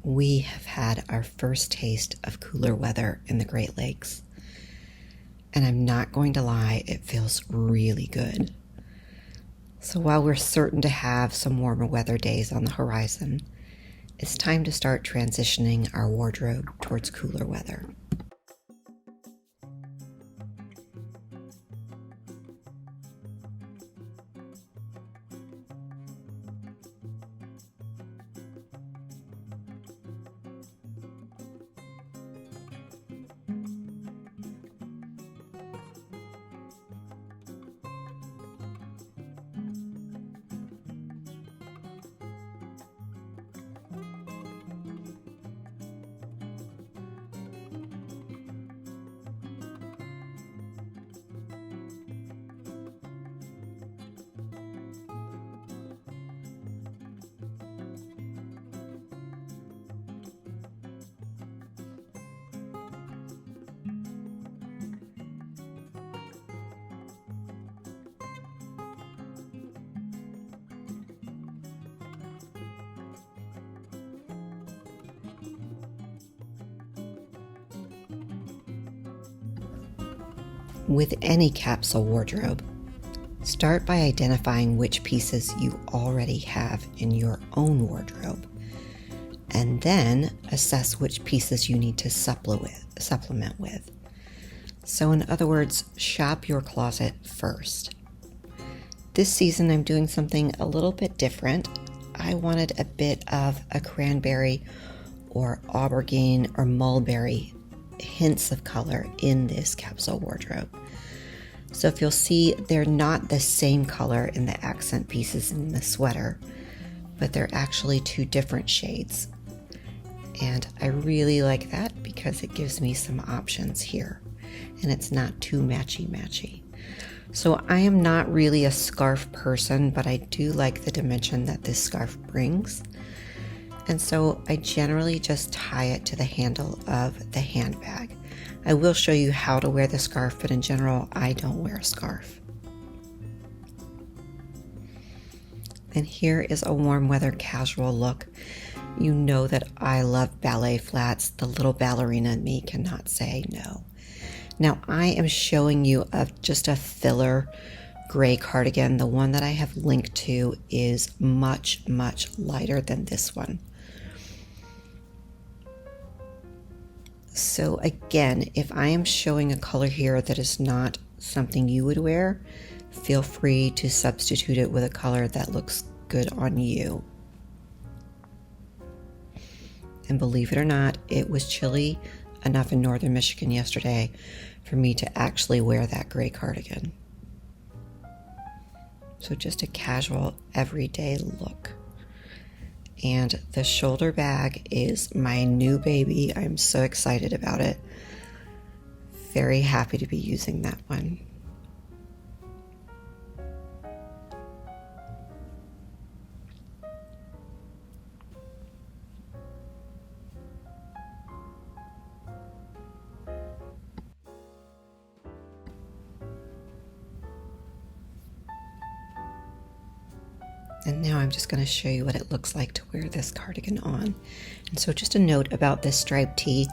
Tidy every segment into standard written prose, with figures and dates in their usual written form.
we have had our first taste of cooler weather in the Great Lakes. And I'm not going to lie, it feels really good. So while we're certain to have some warmer weather days on the horizon, it's time to start transitioning our wardrobe towards cooler weather. With any capsule wardrobe, start by identifying which pieces you already have in your own wardrobe, and then assess which pieces you need to supplement with. So in other words, shop your closet first. This season I'm doing something a little bit different. I wanted a bit of a cranberry or aubergine or mulberry hints of color in this capsule wardrobe. So if you'll see, they're not the same color in the accent pieces in the sweater, but they're actually two different shades. And I really like that because it gives me some options here and it's not too matchy-matchy. So I am not really a scarf person, but I do like the dimension that this scarf brings. And so I generally just tie it to the handle of the handbag. I will show you how to wear the scarf, but in general, I don't wear a scarf. And here is a warm weather casual look. You know that I love ballet flats. The little ballerina in me cannot say no. Now I am showing you just a filler gray cardigan. The one that I have linked to is much, much lighter than this one. So again, if I am showing a color here that is not something you would wear, feel free to substitute it with a color that looks good on you. And believe it or not, it was chilly enough in northern Michigan yesterday for me to actually wear that gray cardigan. So just a casual, everyday look. And the shoulder bag is my new baby. I'm so excited about it. Very happy to be using that one. And now I'm just going to show you what it looks like to wear this cardigan on. And so just a note about this striped tee.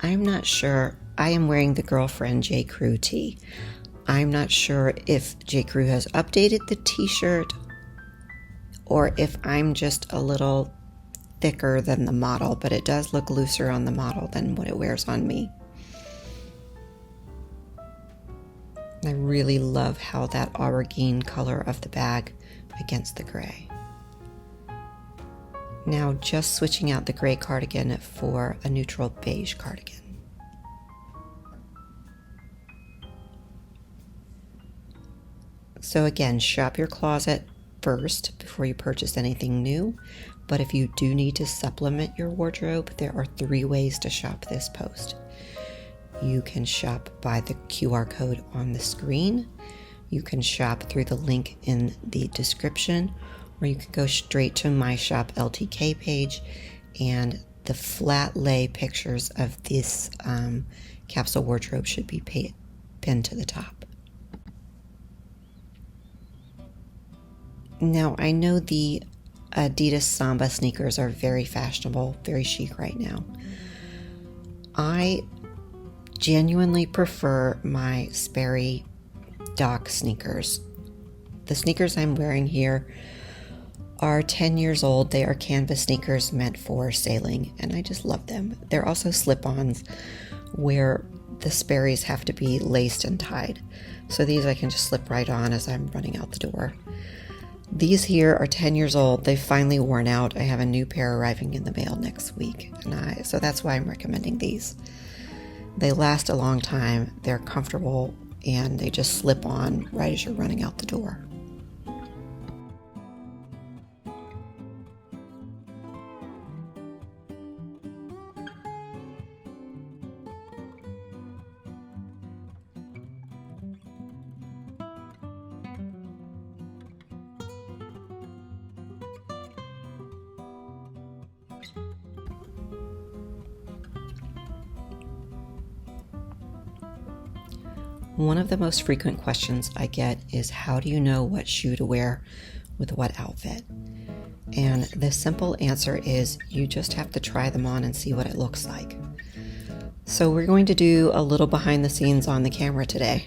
I'm not sure. I am wearing the Girlfriend J. Crew tee. I'm not sure if J. Crew has updated the t-shirt or if I'm just a little thicker than the model, but it does look looser on the model than what it wears on me. I really love how that aubergine color of the bag against the gray. Now just switching out the gray cardigan for a neutral beige cardigan. So again, shop your closet first before you purchase anything new. But if you do need to supplement your wardrobe, there are 3 ways to shop this post. You can shop by the QR code on the screen. You can shop through the link in the description, or you can go straight to my Shop LTK page, and the flat lay pictures of this capsule wardrobe should be pinned to the top. Now I know the Adidas Samba sneakers are very fashionable, very chic right now. I genuinely prefer my Sperry Dock sneakers. The sneakers I'm wearing here are 10 years old. They are canvas sneakers meant for sailing, and I just love them. They're also slip-ons where the Sperry's have to be laced and tied. So these I can just slip right on as I'm running out the door. These here are 10 years old. They've finally worn out. I have a new pair arriving in the mail next week, so that's why I'm recommending these. They last a long time, they're comfortable, and they just slip on right as you're running out the door. One of the most frequent questions I get is, how do you know what shoe to wear with what outfit? And the simple answer is, you just have to try them on and see what it looks like. So we're going to do a little behind the scenes on the camera today.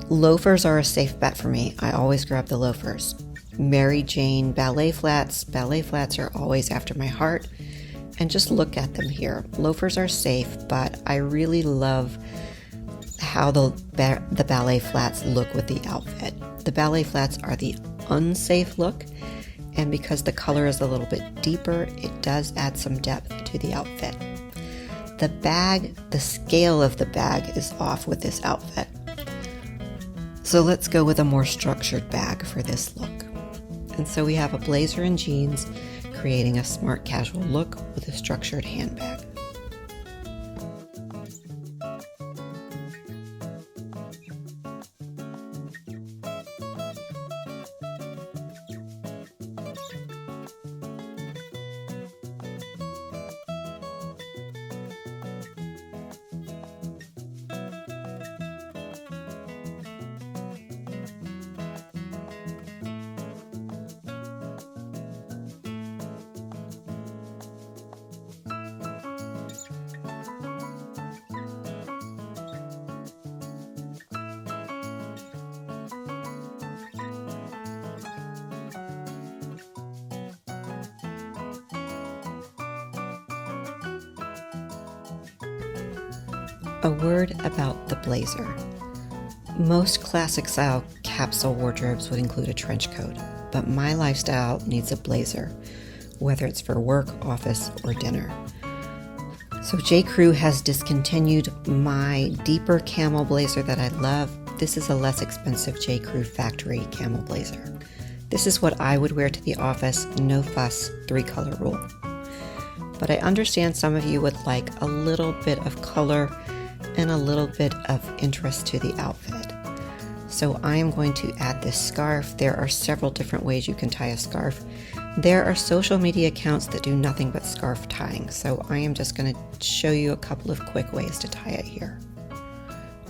Loafers are a safe bet for me. I always grab the loafers. Mary Jane ballet flats. Ballet flats are always after my heart. And just look at them here. Loafers are safe, but I really love how the ballet flats look with the outfit. The ballet flats are the unsafe look, and because the color is a little bit deeper, it does add some depth to the outfit. The bag, the scale of the bag is off with this outfit. So let's go with a more structured bag for this look. And so we have a blazer and jeans, creating a smart casual look with a structured handbag. A word about the blazer. Most classic style capsule wardrobes would include a trench coat, but my lifestyle needs a blazer, whether it's for work, office, or dinner. So J. Crew has discontinued my deeper camel blazer that I love. This is a less expensive J. Crew factory camel blazer. This is what I would wear to the office, no fuss, 3-color rule. But I understand some of you would like a little bit of color and a little bit of interest to the outfit. So I am going to add this scarf. There are several different ways you can tie a scarf. There are social media accounts that do nothing but scarf tying, so I am just going to show you a couple of quick ways to tie it here.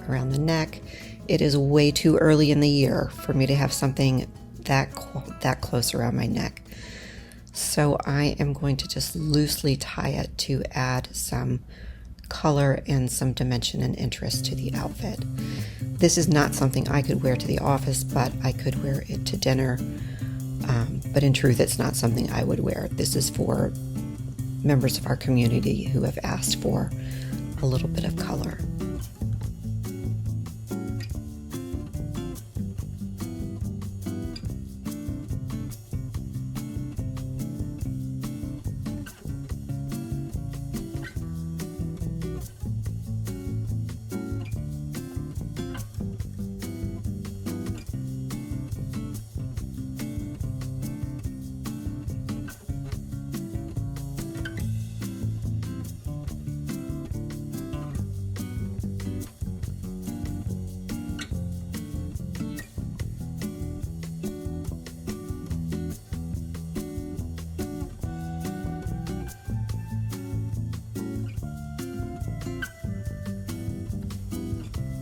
Around the neck. It is way too early in the year for me to have something that close around my neck. So I am going to just loosely tie it to add some color and some dimension and interest to the outfit. This is not something I could wear to the office, but I could wear it to dinner. But in truth, it's not something I would wear. This is for members of our community who have asked for a little bit of color.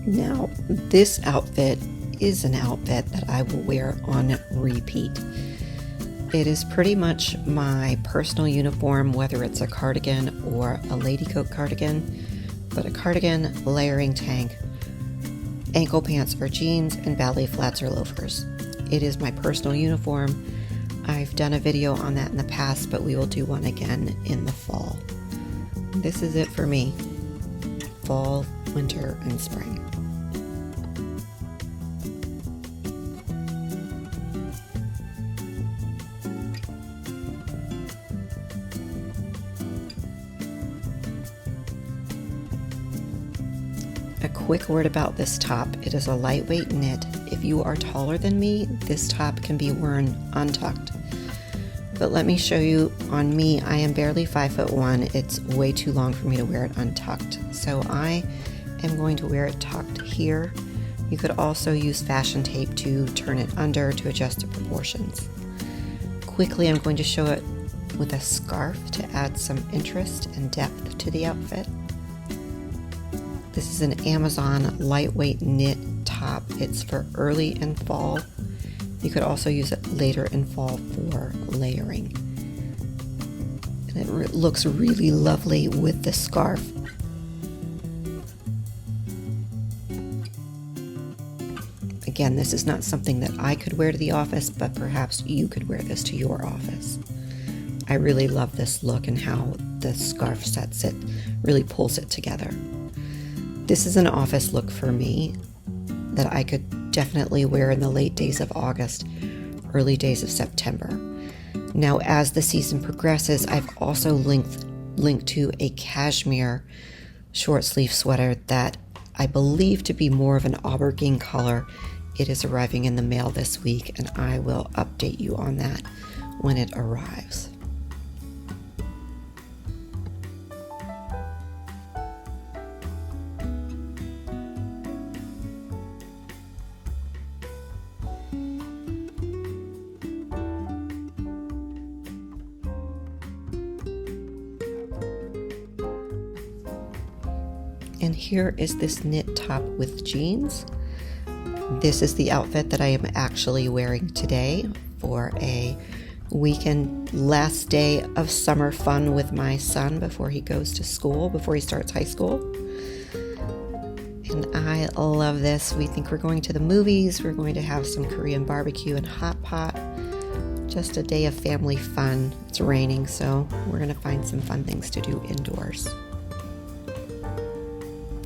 Now, this outfit is an outfit that I will wear on repeat. It is pretty much my personal uniform, whether it's a cardigan or a lady coat cardigan, but a cardigan, layering tank, ankle pants or jeans, and ballet flats or loafers. It is my personal uniform. I've done a video on that in the past, but we will do one again in the fall. This is it for me. Fall, winter, and spring. A quick word about this top. It is a lightweight knit. If you are taller than me, this top can be worn untucked. But let me show you, on me, I am barely 5'1". It's way too long for me to wear it untucked. So I am going to wear it tucked here. You could also use fashion tape to turn it under to adjust the proportions. Quickly, I'm going to show it with a scarf to add some interest and depth to the outfit. This is an Amazon lightweight knit top. It's for early in fall. You could also use it later in fall for layering. And it looks really lovely with the scarf. Again, this is not something that I could wear to the office, but perhaps you could wear this to your office. I really love this look and how the scarf sets it, really pulls it together. This is an office look for me that I could definitely wear in the late days of August, early days of September. Now, as the season progresses, I've also linked to a cashmere short sleeve sweater that I believe to be more of an aubergine color. It is arriving in the mail this week, and I will update you on that when it arrives. And here is this knit top with jeans. This is the outfit that I am actually wearing today for a weekend, last day of summer fun with my son before he goes to school, before he starts high school. And I love this. We think we're going to the movies. We're going to have some Korean barbecue and hot pot. Just a day of family fun. It's raining, so we're going to find some fun things to do indoors.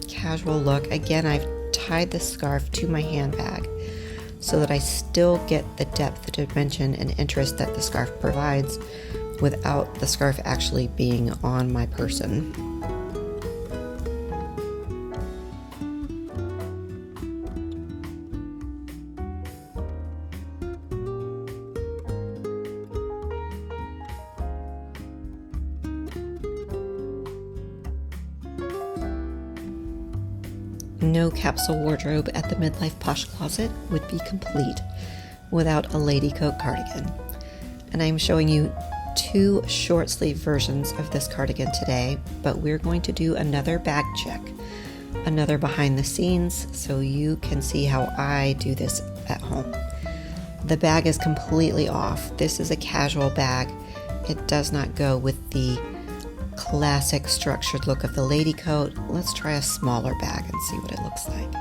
Casual look. Again, I've tied the scarf to my handbag so that I still get the depth, the dimension, and interest that the scarf provides without the scarf actually being on my person. No capsule wardrobe at the Midlife Posh Closet would be complete without a lady coat cardigan. And I'm showing you two short sleeve versions of this cardigan today, but we're going to do another bag check, another behind the scenes, so you can see how I do this at home. The bag is completely off. This is a casual bag. It does not go with the classic structured look of the lady coat. Let's try a smaller bag and see what it looks like.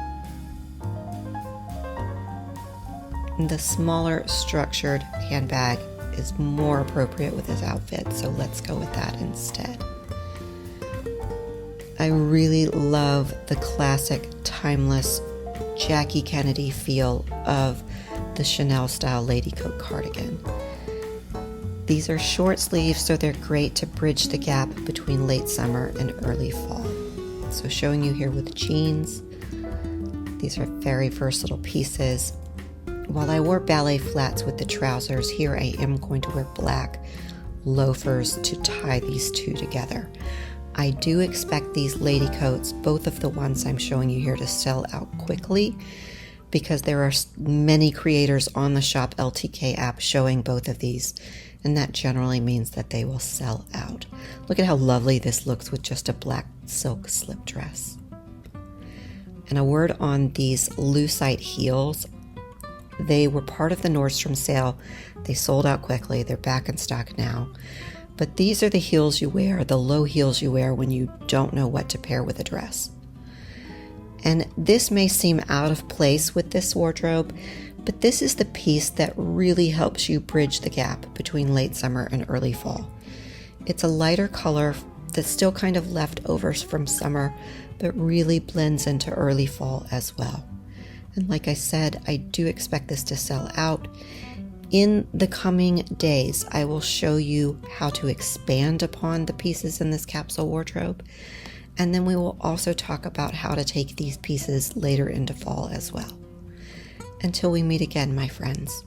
And the smaller structured handbag is more appropriate with this outfit, so let's go with that instead. I really love the classic, timeless Jackie Kennedy feel of the Chanel style lady coat cardigan. These are short sleeves, so they're great to bridge the gap between late summer and early fall. So showing you here with jeans. These are very versatile pieces. While I wore ballet flats with the trousers, here I am going to wear black loafers to tie these two together. I do expect these lady coats, both of the ones I'm showing you here, to sell out quickly because there are many creators on the Shop LTK app showing both of these, and that generally means that they will sell out. Look at how lovely this looks with just a black silk slip dress. And a word on these lucite heels. They were part of the Nordstrom sale. They sold out quickly. They're back in stock now. But these are the heels you wear, the low heels you wear when you don't know what to pair with a dress. And this may seem out of place with this wardrobe, but this is the piece that really helps you bridge the gap between late summer and early fall. It's a lighter color that's still kind of leftovers from summer, but really blends into early fall as well. And like I said, I do expect this to sell out. In the coming days, I will show you how to expand upon the pieces in this capsule wardrobe. And then we will also talk about how to take these pieces later into fall as well. Until we meet again, my friends.